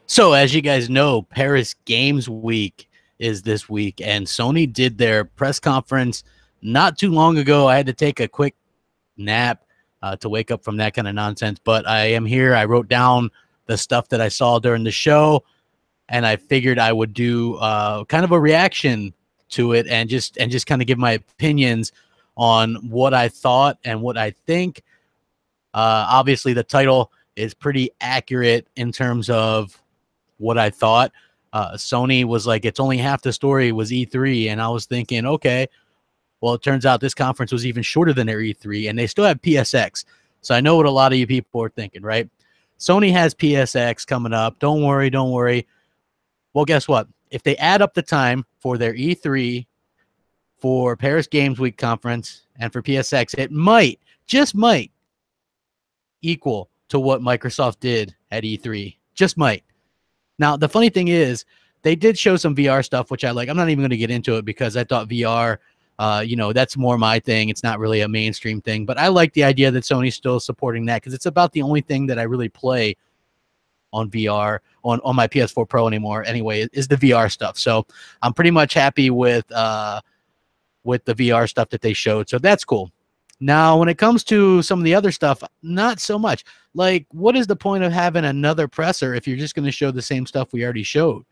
So, as you guys know, Paris Games Week is this week, and Sony did their press conference not too long ago. I had to take a quick nap to wake up from that kind of nonsense, but I am here. I wrote down the stuff that I saw during the show, and I figured I would do kind of a reaction to it and just kind of give my opinions on what I thought and what I think. Obviously, the title is pretty accurate in terms of what I thought. Sony was like, it's only half the story was E3. And I was thinking, okay, well, it turns out this conference was even shorter than their E3, and they still have PSX. So I know what a lot of you people are thinking, right? Sony has PSX coming up. Don't worry, don't worry. Well, guess what? If they add up the time for their E3, for Paris Games Week conference, and for PSX, it might, just might, equal to what Microsoft did at E3. Just might. Now, the funny thing is, they did show some VR stuff, which I like. I'm not even going to get into it because I thought VR, that's more my thing. It's not really a mainstream thing. But I like the idea that Sony's still supporting that because it's about the only thing that I really play on VR, on my PS4 Pro anymore anyway, is the VR stuff. So I'm pretty much happy with the VR stuff that they showed. So that's cool. Now, when it comes to some of the other stuff, not so much. Like, what is the point of having another presser if you're just going to show the same stuff we already showed?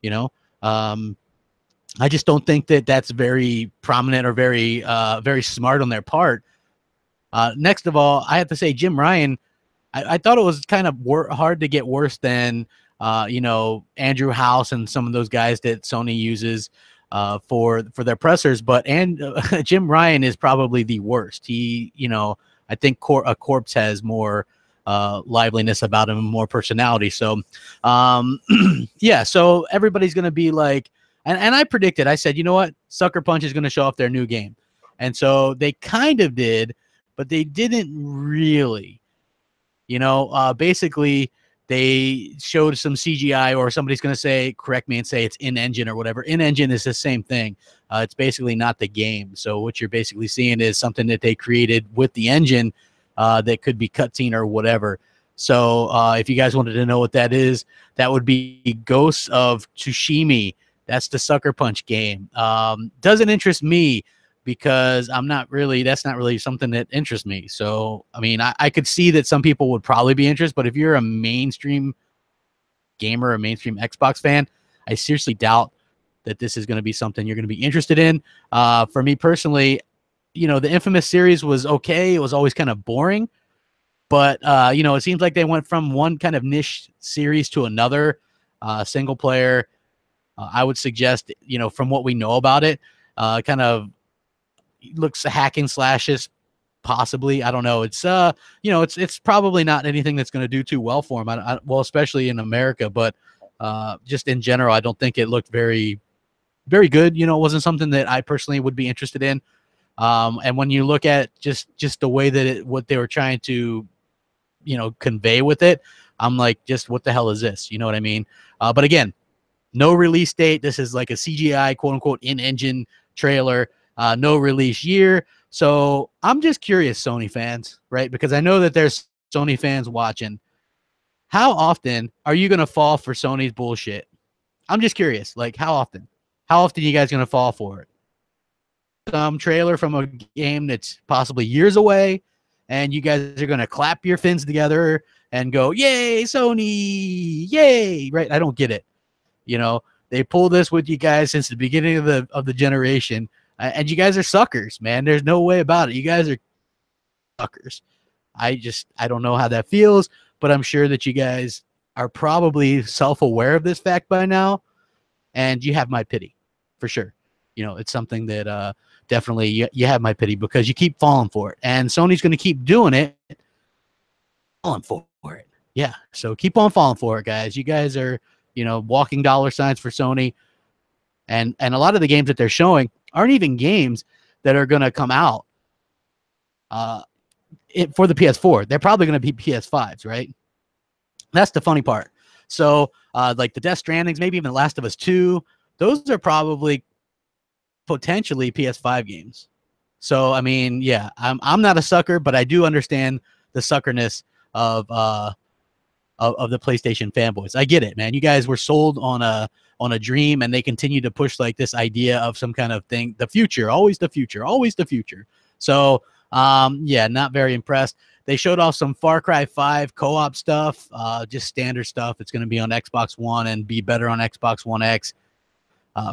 You know, I just don't think that that's very prominent or very smart on their part. Next of all, I have to say, Jim Ryan, I thought it was kind of hard to get worse than, Andrew House and some of those guys that Sony uses for their pressers, but Jim Ryan is probably the worst. He, I think a corpse has more liveliness about him, more personality. So, yeah. So everybody's gonna be like, and I predicted. I said, you know what, Sucker Punch is gonna show off their new game, and so they kind of did, but they didn't really. Basically they showed some CGI, or somebody's going to say, correct me and say it's in-engine or whatever. In-engine is the same thing. It's basically not the game. So what you're basically seeing is something that they created with the engine that could be cutscene or whatever. So if you guys wanted to know what that is, that would be Ghosts of Tsushima. That's the Sucker Punch game. Doesn't interest me because that's not really something that interests me. So, I mean, I could see that some people would probably be interested, but if you're a mainstream gamer, a mainstream Xbox fan, I seriously doubt that this is going to be something you're going to be interested in. For me personally, the Infamous series was okay. It was always kind of boring, but, it seems like they went from one kind of niche series to another, single player. I would suggest, from what we know about it, kind of looks hack and slashes, possibly. I don't know. It's it's probably not anything that's going to do too well for him. Well, especially in America, but just in general, I don't think it looked very, very good. It wasn't something that I personally would be interested in. And when you look at just the way that what they were trying to, convey with it, I'm like, just what the hell is this? You know what I mean? But again, no release date. This is like a CGI, quote unquote, in-engine trailer. No release year. So I'm just curious, Sony fans, right? Because I know that there's Sony fans watching. How often are you going to fall for Sony's bullshit? I'm just curious. Like, how often? How often are you guys going to fall for it? Some trailer from a game that's possibly years away, and you guys are going to clap your fins together and go, yay, Sony, yay, right? I don't get it. They pull this with you guys since the beginning of the generation. And you guys are suckers, man. There's no way about it. You guys are suckers. I don't know how that feels, but I'm sure that you guys are probably self-aware of this fact by now, and you have my pity, for sure. It's something that definitely you have my pity because you keep falling for it, and Sony's going to keep doing it, falling for it. Yeah, so keep on falling for it, guys. You guys are, walking dollar signs for Sony. And a lot of the games that they're showing aren't even games that are going to come out for the PS4. They're probably going to be PS5s, right? That's the funny part. So, like the Death Strandings, maybe even Last of Us 2, those are probably potentially PS5 games. So, I mean, yeah, I'm not a sucker, but I do understand the suckerness of of the PlayStation fanboys. I get it, man. You guys were sold on a dream, and they continue to push like this idea of some kind of thing. The future, always the future, always the future. So yeah, not very impressed. They showed off some Far Cry 5 co-op stuff, just standard stuff. It's going to be on Xbox One and be better on Xbox One X.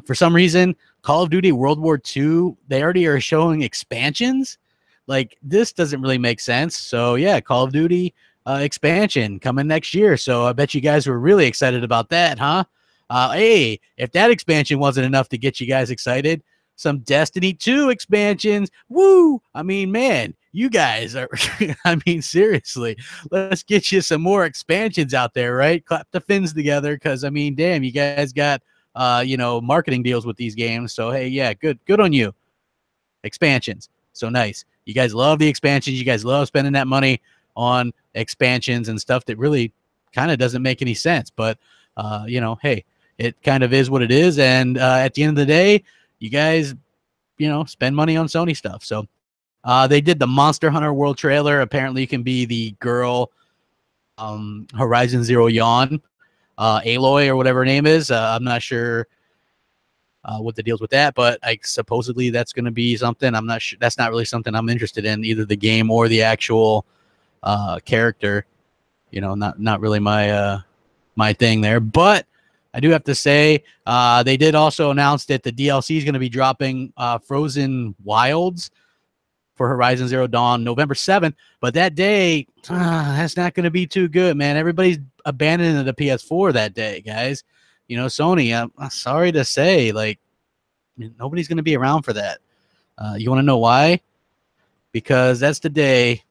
For some reason, Call of Duty World War II, they already are showing expansions. Like, this doesn't really make sense. So yeah, Call of Duty expansion coming next year. So I bet you guys were really excited about that, huh? Hey, if that expansion wasn't enough to get you guys excited, some Destiny 2 expansions. Woo! I mean, man, you guys are, I mean, seriously, let's get you some more expansions out there, right? Clap the fins together, because, I mean, damn, you guys got, you know, marketing deals with these games. So, hey, yeah, good on you. Expansions. So nice. You guys love the expansions. You guys love spending that money on expansions and stuff that really kind of doesn't make any sense. But, you know, hey, it kind of is what it is. And at the end of the day, you guys, you know, spend money on Sony stuff. So they did the Monster Hunter World trailer. Apparently you can be the girl Horizon Zero Dawn, Aloy or whatever her name is. I'm not sure what the deal's with that, but supposedly that's going to be something. I'm not sure. That's not really something I'm interested in, either the game or the actual character. You know, not really my my thing there. But I do have to say, they did also announce that the DLC is going to be dropping Frozen Wilds for Horizon Zero Dawn November 7th. But that day, that's not going to be too good, man. Everybody's abandoning the PS4 that day, guys. You know, Sony, I'm sorry to say, like, nobody's going to be around for that. You want to know why? Because that's the day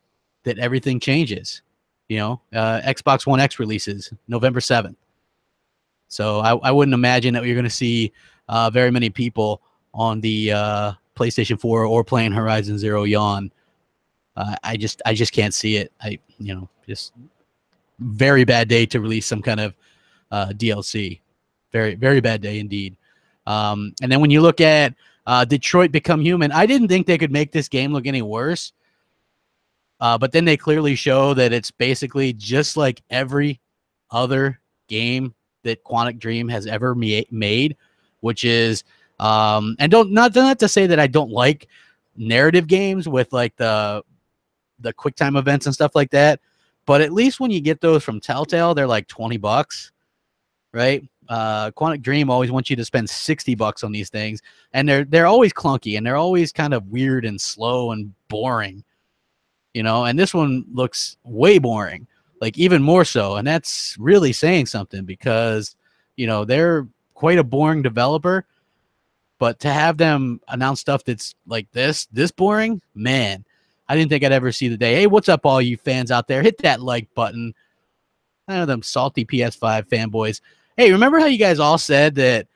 that everything changes. You know, Xbox One X releases November 7th. So I wouldn't imagine that you're going to see very many people on the PlayStation 4 or playing Horizon Zero Dawn. I just can't see it. You know, just very bad day to release some kind of DLC. Very, very bad day indeed. And then when you look at Detroit Become Human, I didn't think they could make this game look any worse. But then they clearly show that it's basically just like every other game that Quantic Dream has ever made, which is, and not to say that I don't like narrative games with like the QuickTime events and stuff like that, but at least when you get those from Telltale, they're like $20, right? Quantic Dream always wants you to spend $60 on these things, and they're always clunky, and they're always kind of weird and slow and boring, you know. And this one looks way boring, like even more so, and that's really saying something, because, you know, they're quite a boring developer. But to have them announce stuff that's like this boring, man, I didn't think I'd ever see the day. Hey, what's up, all you fans out there? Hit that like button. I know them salty PS5 fanboys. Hey, remember how you guys all said that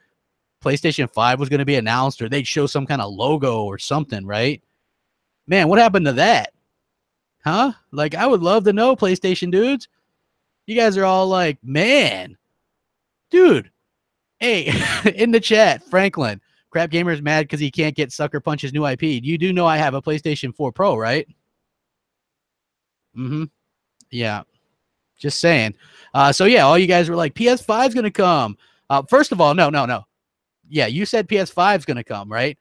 PlayStation 5 was going to be announced, or they'd show some kind of logo or something, right? Man, what happened to that? Huh? Like, I would love to know, PlayStation dudes. You guys are all like, man, dude. Hey, in the chat, Franklin, Crapgamer's mad because he can't get Sucker Punch's new IP. You do know I have a PlayStation 4 Pro, right? Mm-hmm. Yeah. Just saying. So yeah, all you guys were like, PS5 is going to come. First of all, no. Yeah, you said PS5 is going to come, right?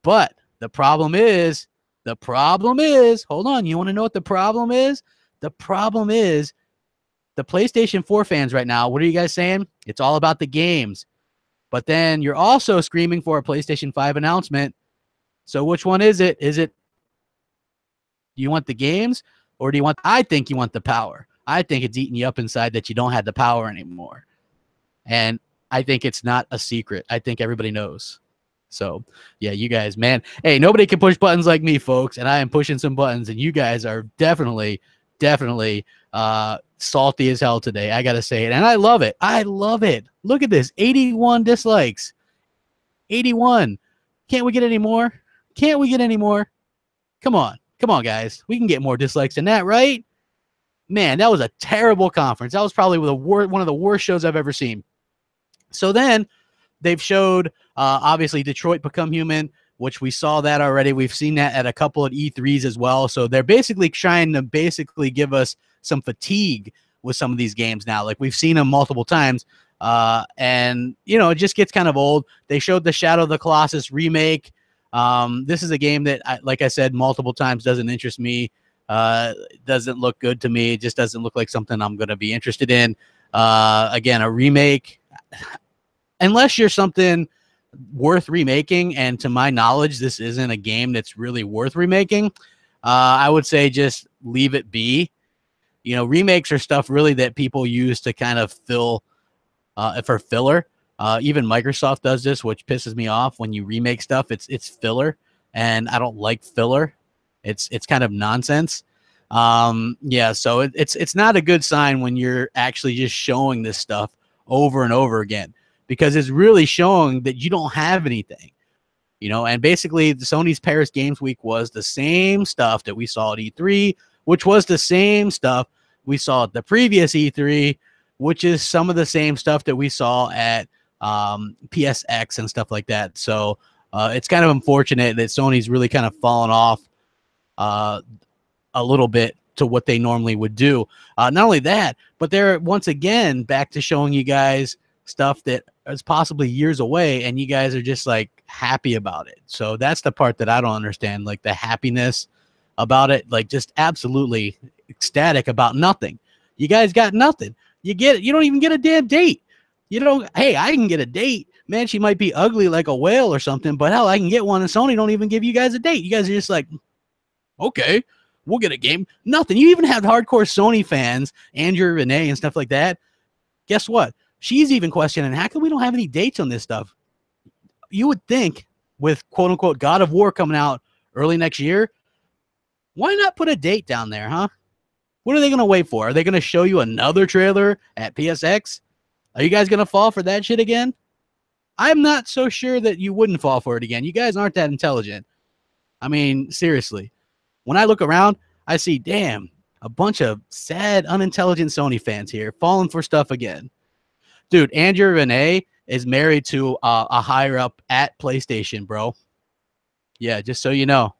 But the problem is, hold on, you want to know what the problem is? The problem is the PlayStation 4 fans right now, what are you guys saying? It's all about the games. But then you're also screaming for a PlayStation 5 announcement. So which one is it? Is it, do you want the games, or do you want, I think you want the power. I think it's eating you up inside that you don't have the power anymore. And I think it's not a secret. I think everybody knows. So, yeah, you guys, man. Hey, nobody can push buttons like me, folks. And I am pushing some buttons. And you guys are definitely salty as hell today. I got to say it. And I love it. I love it. Look at this. 81 dislikes. 81. Can't we get any more? Can't we get any more? Come on. Come on, guys. We can get more dislikes than that, right? Man, that was a terrible conference. That was probably one of the worst shows I've ever seen. So then they've showed, obviously, Detroit Become Human, which we saw that already. We've seen that at a couple of E3s as well. So they're basically trying to give us some fatigue with some of these games now. Like we've seen them multiple times, and you know, it just gets kind of old. They showed the Shadow of the Colossus remake. This is a game that, like I said multiple times, doesn't interest me. Doesn't look good to me. It just doesn't look like something I'm going to be interested in. Again, a remake, unless you're something worth remaking, and to my knowledge, this isn't a game that's really worth remaking. I would say just leave it be. You know, remakes are stuff really that people use to kind of fill for filler. Even Microsoft does this, which pisses me off. When you remake stuff, it's filler, and I don't like filler. It's kind of nonsense. Yeah, so it's not a good sign when you're actually just showing this stuff over and over again, because it's really showing that you don't have anything. You know, and basically the Sony's Paris Games Week was the same stuff that we saw at E3, which was the same stuff we saw at the previous E3, which is some of the same stuff that we saw at PSX and stuff like that. So it's kind of unfortunate that Sony's really kind of fallen off a little bit to what they normally would do. Not only that, but they're once again back to showing you guys stuff that is possibly years away, and you guys are just like happy about it. So that's the part that I don't understand, like the happiness about it, like just absolutely ecstatic about nothing. You guys got nothing. You don't even get a damn date. You don't. Hey, I can get a date, man. She might be ugly like a whale or something, but hell, I can get one, and Sony don't even give you guys a date. You guys are just like, okay, we'll get a game. Nothing. You even have hardcore Sony fans, Andrew Renee and stuff like that. Guess what? She's even questioning, how come we don't have any dates on this stuff? You would think with quote-unquote God of War coming out early next year, why not put a date down there, huh? What are they going to wait for? Are they going to show you another trailer at PSX? Are you guys going to fall for that shit again? I'm not so sure that you wouldn't fall for it again. You guys aren't that intelligent. I mean, seriously. When I look around, I see, damn, a bunch of sad, unintelligent Sony fans here falling for stuff again. Dude, Andrew Renee is married to a higher up at PlayStation, bro. Yeah, just so you know.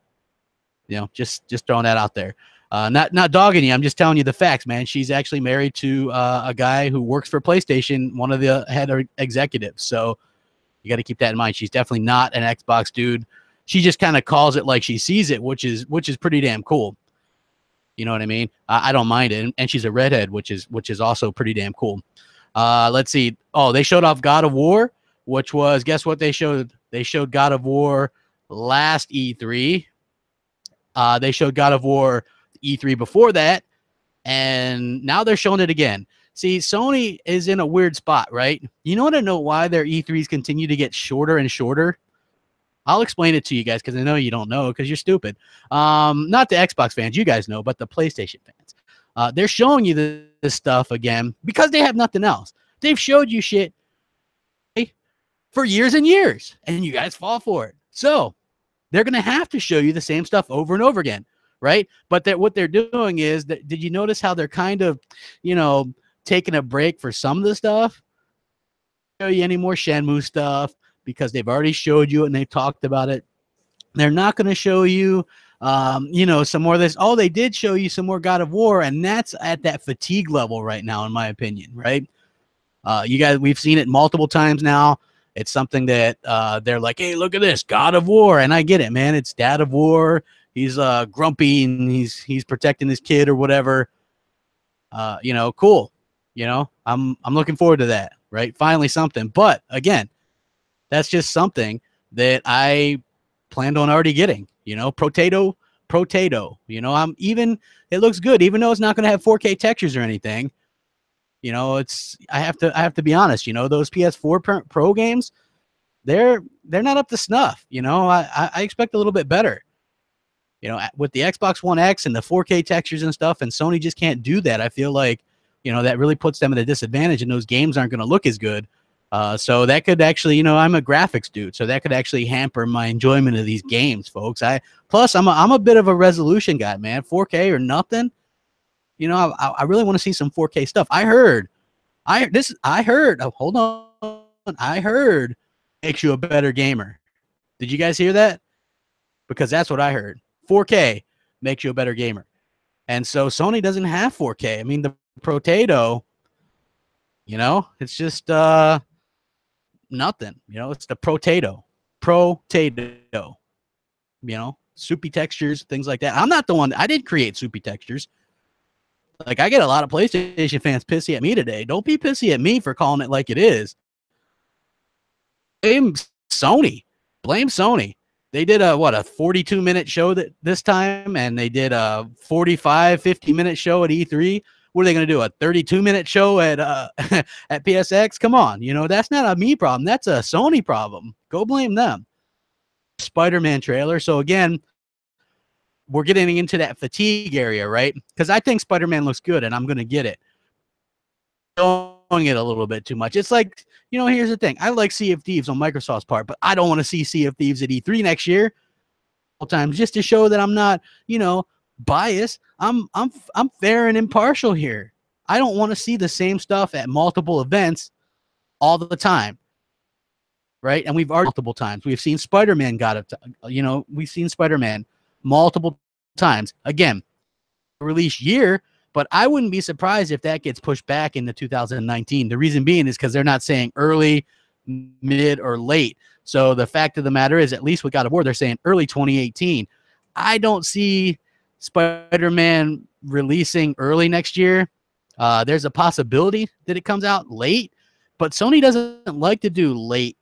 You know, just throwing that out there. Not dogging you. I'm just telling you the facts, man. She's actually married to a guy who works for PlayStation, one of the head executives. So you got to keep that in mind. She's definitely not an Xbox dude. She just kind of calls it like she sees it, which is pretty damn cool. You know what I mean? I don't mind it, and she's a redhead, which is also pretty damn cool. Let's see. Oh, they showed off God of War, which was, guess what they showed? They showed God of War last E3. They showed God of War E3 before that, and now they're showing it again. See, Sony is in a weird spot, right? You want to know why their E3s continue to get shorter and shorter? I'll explain it to you guys, because I know you don't know because you're stupid. Not the Xbox fans, you guys know, but the PlayStation fans. They're showing you this stuff again because they have nothing else. They've showed you shit for years and years, and you guys fall for it. So they're going to have to show you the same stuff over and over again, right? But what they're doing is, did you notice how they're kind of, you know, taking a break for some of the stuff? Show you any more Shenmue stuff because they've already showed you it and they've talked about it. They're not going to show you, you know, some more of this. Oh, they did show you some more God of War, and that's at that fatigue level right now, in my opinion, right? You guys, we've seen it multiple times now. It's something that they're like, hey, look at this, God of War. And I get it, man. It's Dad of War. He's grumpy and he's protecting his kid or whatever. You know, cool. You know, I'm looking forward to that, right? Finally something. But again, that's just something that I planned on already getting. You know, potato. You know, it looks good, even though it's not going to have 4K textures or anything. You know, I have to be honest, you know, those PS4 Pro games, they're not up to snuff. You know, I expect a little bit better. You know, with the Xbox One X and the 4K textures and stuff, and Sony just can't do that. I feel like, you know, that really puts them at a disadvantage, and those games aren't going to look as good. So that could actually, you know, I'm a graphics dude, so that could actually hamper my enjoyment of these games, folks. Plus I'm a bit of a resolution guy, man. 4K or nothing. You know, I really want to see some 4K stuff. I heard. Oh, hold on. I heard makes you a better gamer. Did you guys hear that? Because that's what I heard. 4K makes you a better gamer. And so Sony doesn't have 4K. I mean, the potato, you know, it's just nothing. You know, it's the potato, you know, soupy textures, things like that. I'm not the one. I didn't create soupy textures. Like, I get a lot of PlayStation fans pissy at me today. Don't be pissy at me for calling it like it is. Blame Sony. Blame Sony. They did a 42-minute show this time, and they did a 45, 50-minute show at E3. What are they going to do? A 32-minute show at at PSX? Come on, you know, that's not a me problem. That's a Sony problem. Go blame them. Spider-Man trailer. So again, we're getting into that fatigue area, right? Because I think Spider-Man looks good, and I'm going to get it. Showing it a little bit too much. It's like, you know, here's the thing. I like Sea of Thieves on Microsoft's part, but I don't want to see Sea of Thieves at E3 next year. Times just to show that I'm not, you know, biased. I'm fair and impartial here. I don't want to see the same stuff at multiple events all the time. Right? And we've already multiple times. We've seen Spider-Man got it. You know, we've seen Spider-Man multiple times. Again, release year, but I wouldn't be surprised if that gets pushed back into 2019. The reason being is because they're not saying early, mid, or late. So the fact of the matter is, at least with God of War, they're saying early 2018. I don't see Spider-Man releasing early next year. There's a possibility that it comes out late, but Sony doesn't like to do late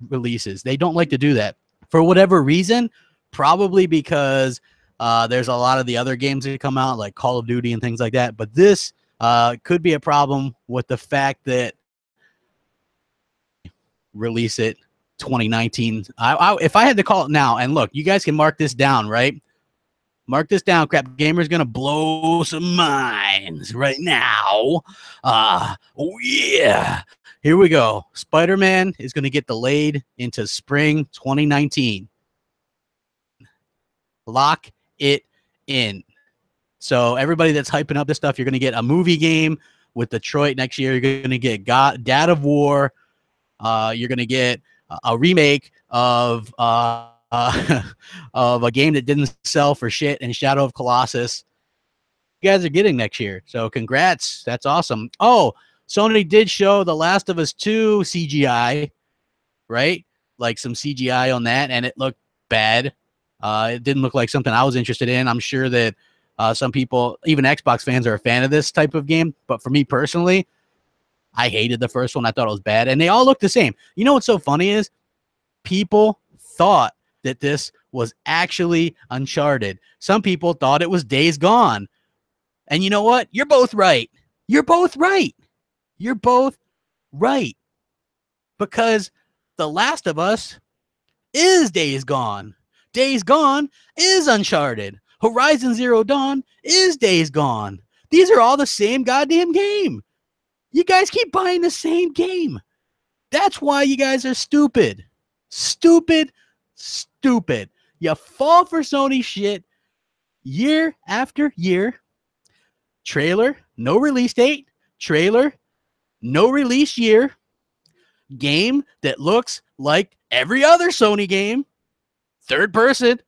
releases. They don't like to do that for whatever reason, probably because there's a lot of the other games that come out, like Call of Duty and things like that. But this could be a problem with the fact that release it 2019. If I had to call it now, and look, you guys can mark this down, right? Mark this down. Crapgamer's going to blow some minds right now. Oh, yeah. Here we go. Spider-Man is going to get delayed into spring 2019. Lock it in. So everybody that's hyping up this stuff, you're going to get a movie game with Detroit next year. You're going to get God of War. You're going to get a remake of a game that didn't sell for shit and Shadow of Colossus. You guys are getting next year. So congrats. That's awesome. Oh, Sony did show The Last of Us 2 CGI, right? Like some CGI on that, and it looked bad. It didn't look like something I was interested in. I'm sure that some people, even Xbox fans, are a fan of this type of game. But for me personally, I hated the first one. I thought it was bad. And they all look the same. You know what's so funny is people thought that this was actually Uncharted. Some people thought it was Days Gone. And you know what? You're both right. You're both right. You're both right. Because The Last of Us is Days Gone. Days Gone is Uncharted. Horizon Zero Dawn is Days Gone. These are all the same goddamn game. You guys keep buying the same game. That's why you guys are stupid. Stupid. Stupid. You fall for Sony shit year after year. Trailer, no release date. Trailer, no release year. Game that looks like every other Sony game. Third person.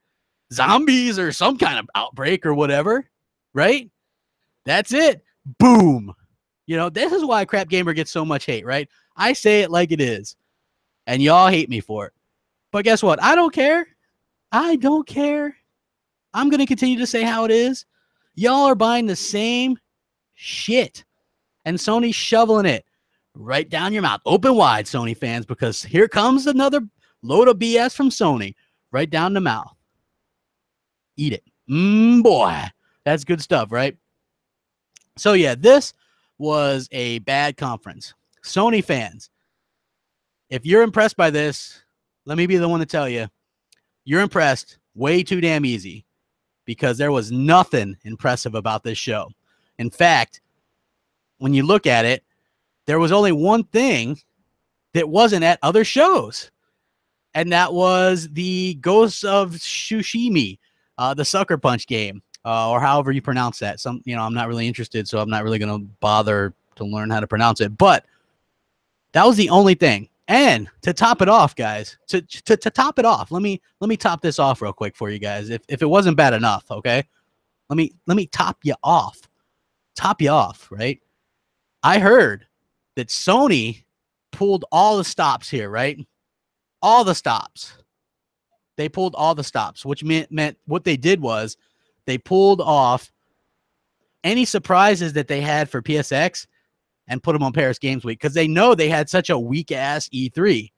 Zombies or some kind of outbreak or whatever. Right? That's it. Boom. You know, this is why Crapgamer gets so much hate, right? I say it like it is. And y'all hate me for it. But guess what? I don't care. I don't care. I'm going to continue to say how it is. Y'all are buying the same shit. And Sony's shoveling it right down your mouth. Open wide, Sony fans, because here comes another load of BS from Sony. Right down the mouth. Eat it. Boy. That's good stuff, right? So, yeah, this was a bad conference. Sony fans, if you're impressed by this, let me be the one to tell you, you're impressed way too damn easy, because there was nothing impressive about this show. In fact, when you look at it, there was only one thing that wasn't at other shows, and that was the Ghosts of Tsushima, the Sucker Punch game. Or however you pronounce that. I'm not really interested, so I'm not really going to bother to learn how to pronounce it. But that was the only thing. And to top it off, guys, to top it off, let me top this off real quick for you guys. If it wasn't bad enough, okay? Let me top you off. top you off, right? I heard that Sony pulled all the stops here, right? All the stops. They pulled all the stops, which meant what they did was they pulled off any surprises that they had for PSX and put them on Paris Games Week because they know they had such a weak-ass E3.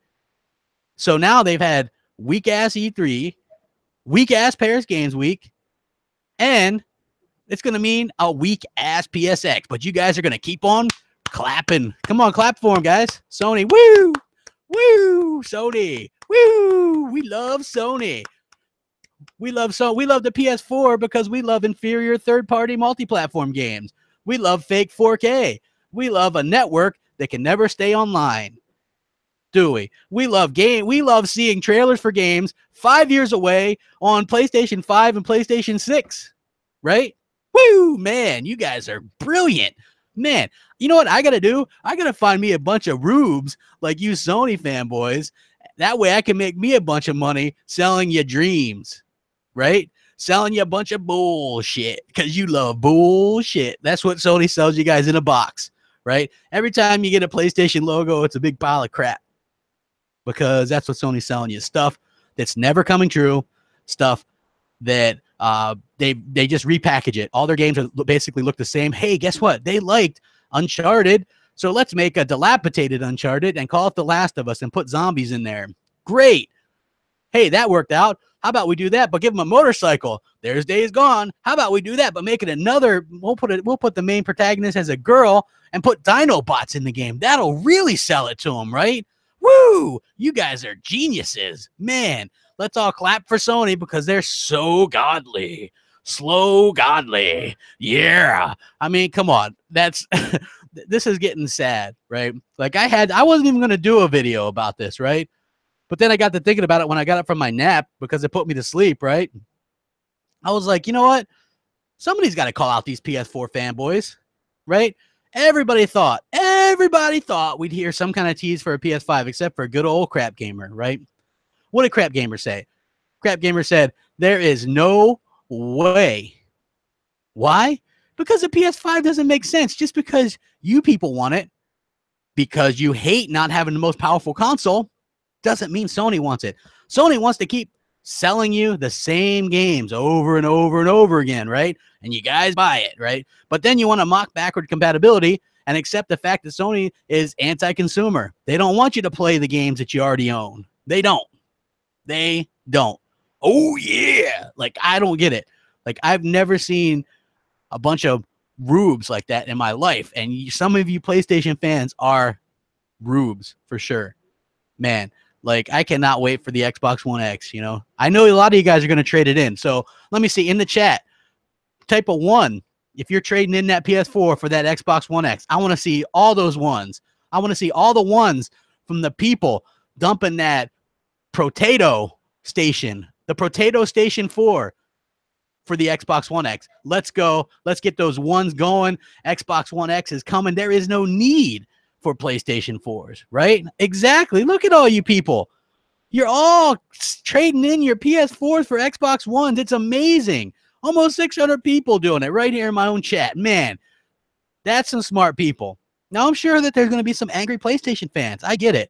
So now they've had weak-ass E3, weak-ass Paris Games Week, and it's going to mean a weak-ass PSX. But you guys are going to keep on clapping. Come on, clap for them, guys. Sony, woo! Woo! Sony, woo! We love Sony. We love the PS4 because we love inferior third-party multi-platform games. We love fake 4K. We love a network that can never stay online. Do we? We love seeing trailers for games 5 years away on PlayStation 5 and PlayStation 6. Right? Woo, man, you guys are brilliant. Man, you know what I got to do? I got to find me a bunch of rubes like you Sony fanboys. That way I can make me a bunch of money selling you dreams. Right? Selling you a bunch of bullshit because you love bullshit. That's what Sony sells you guys in a box. Right? Every time you get a PlayStation logo, it's a big pile of crap. Because that's what Sony's selling you. Stuff that's never coming true. Stuff that they just repackage it. All their games basically look the same. Hey, guess what? They liked Uncharted, so let's make a dilapidated Uncharted and call it The Last of Us and put zombies in there. Great. Hey, that worked out. How about we do that, but give them a motorcycle? There's Days Gone. How about we do that, but make it another? We'll put the main protagonist as a girl and put Dinobots in the game. That'll really sell it to them, right? Woo! You guys are geniuses, man. Let's all clap for Sony because they're so godly. Slow godly. Yeah. I mean, come on. That's this is getting sad, right? Like I wasn't even going to do a video about this, right? But then I got to thinking about it when I got up from my nap because it put me to sleep, right? I was like, you know what? Somebody's got to call out these PS4 fanboys, right? Everybody thought we'd hear some kind of tease for a PS5 except for good old Crapgamer, right? What did Crapgamer say? Crapgamer said, there is no way. Why? Because the PS5 doesn't make sense. Just because you people want it, because you hate not having the most powerful console, doesn't mean Sony wants it. Sony wants to keep selling you the same games over and over and over again, right? And you guys buy it, right? But then you want to mock backward compatibility and accept the fact that Sony is anti-consumer. They don't want you to play the games that you already own. They don't. They don't. Oh, yeah. Like, I don't get it. Like, I've never seen a bunch of rubes like that in my life. And some of you PlayStation fans are rubes for sure. Man, like, I cannot wait for the Xbox One X, you know. I know a lot of you guys are going to trade it in. So let me see in the chat. Type a 1 if you're trading in that PS4 for that Xbox One X. I want to see all those ones. I want to see all the ones from the people dumping that Potato Station, the Potato Station 4 for the Xbox One X. Let's go. Let's get those ones going. Xbox One X is coming. There is no need for PlayStation 4s, right? Exactly. Look at all you people. You're all trading in your PS4s for Xbox Ones. It's amazing. Almost 600 people doing it right here in my own chat. Man, that's some smart people. Now, I'm sure that there's going to be some angry PlayStation fans. I get it.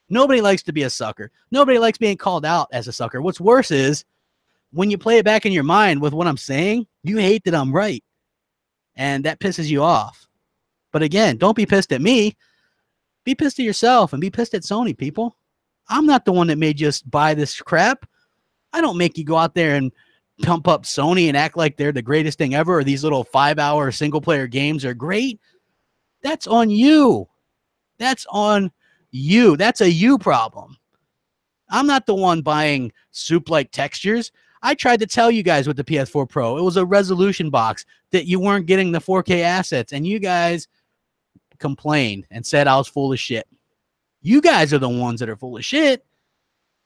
Nobody likes to be a sucker. Nobody likes being called out as a sucker. What's worse is when you play it back in your mind with what I'm saying, you hate that I'm right. And that pisses you off. But again, don't be pissed at me. Be pissed at yourself and be pissed at Sony, people. I'm not the one that made you buy this crap. I don't make you go out there and pump up Sony and act like they're the greatest thing ever or these little 5-hour single-player games are great. That's on you. That's on you. That's a you problem. I'm not the one buying soup-like textures. I tried to tell you guys with the PS4 Pro, it was a resolution box that you weren't getting the 4K assets, and you guys complained and said I was full of shit. You guys are the ones that are full of shit.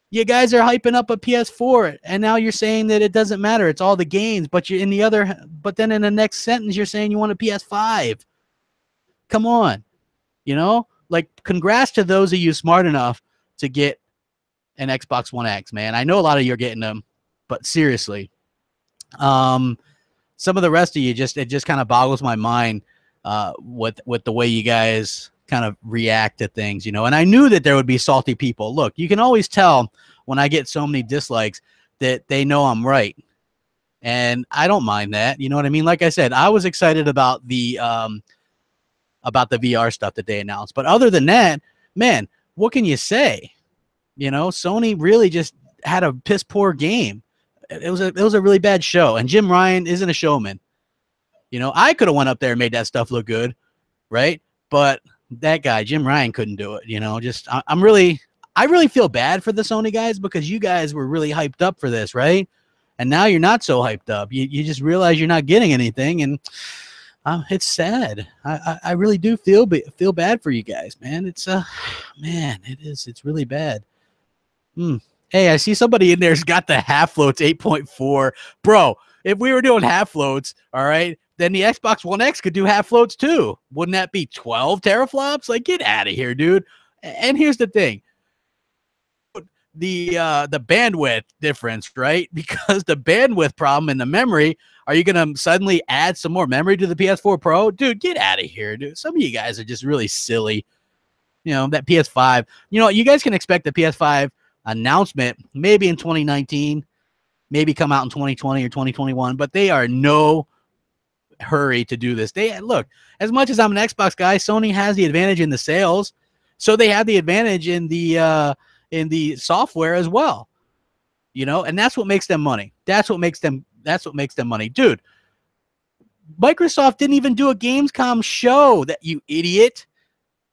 You guys are hyping up a PS4, and now you're saying that it doesn't matter. It's all the games, but you're but then in the next sentence, you're saying you want a PS5. Come on. You know, like, congrats to those of you smart enough to get an Xbox One X, man. I know a lot of you are getting them, but seriously, some of the rest of you it just kind of boggles my mind with the way you guys kind of react to things, you know. And I knew that there would be salty people. Look, you can always tell when I get so many dislikes that they know I'm right. And I don't mind that. You know what I mean? Like I said, I was excited about the VR stuff that they announced. But other than that, man, what can you say? You know, Sony really just had a piss poor game. It was a really bad show. And Jim Ryan isn't a showman. You know, I could have went up there and made that stuff look good, right? But that guy, Jim Ryan, couldn't do it. You know, just I really feel bad for the Sony guys because you guys were really hyped up for this, right? And now you're not so hyped up. You just realize you're not getting anything, and it's sad. I really do feel bad for you guys, man. It's man, it is. It's really bad. Hey, I see somebody in there's got the half floats 8.4, bro. If we were doing half floats, all right, then the Xbox One X could do half floats too. Wouldn't that be 12 teraflops? Like, get out of here, dude. And here's the thing. The bandwidth difference, right? Because the bandwidth problem in the memory, are you going to suddenly add some more memory to the PS4 Pro? Dude, get out of here, dude. Some of you guys are just really silly. You know, that PS5, you know, you guys can expect the PS5 announcement maybe in 2019, maybe come out in 2020 or 2021, but they are no hurry to do this. They look, as much as I'm an Xbox guy, Sony has the advantage in the sales, so they have the advantage in the software as well, you know, and that's what makes them money. That's what makes them money, dude. Microsoft didn't even do a Gamescom show. That, you idiot,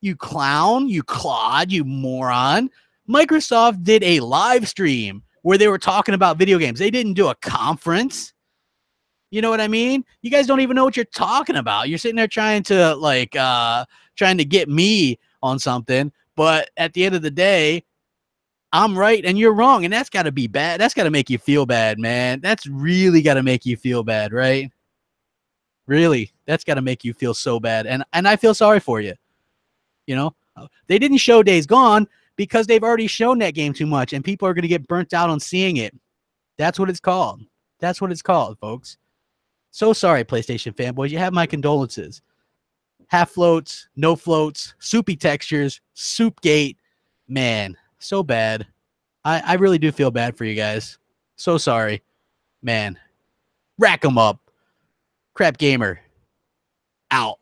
you clown, you clod, you moron. Microsoft did a live stream where they were talking about video games. They didn't do a conference. You know what I mean? You guys don't even know what you're talking about. You're sitting there trying to get me on something, but at the end of the day, I'm right and you're wrong, and that's got to be bad. That's got to make you feel bad, man. That's really got to make you feel bad, right? Really, that's got to make you feel so bad, and I feel sorry for you. You know, they didn't show Days Gone because they've already shown that game too much, and people are going to get burnt out on seeing it. That's what it's called. That's what it's called, folks. So sorry, PlayStation fanboys. You have my condolences. Half floats, no floats, soupy textures, Soupgate. Man, so bad. I really do feel bad for you guys. So sorry. Man. Rack 'em up. Crapgamer. Out.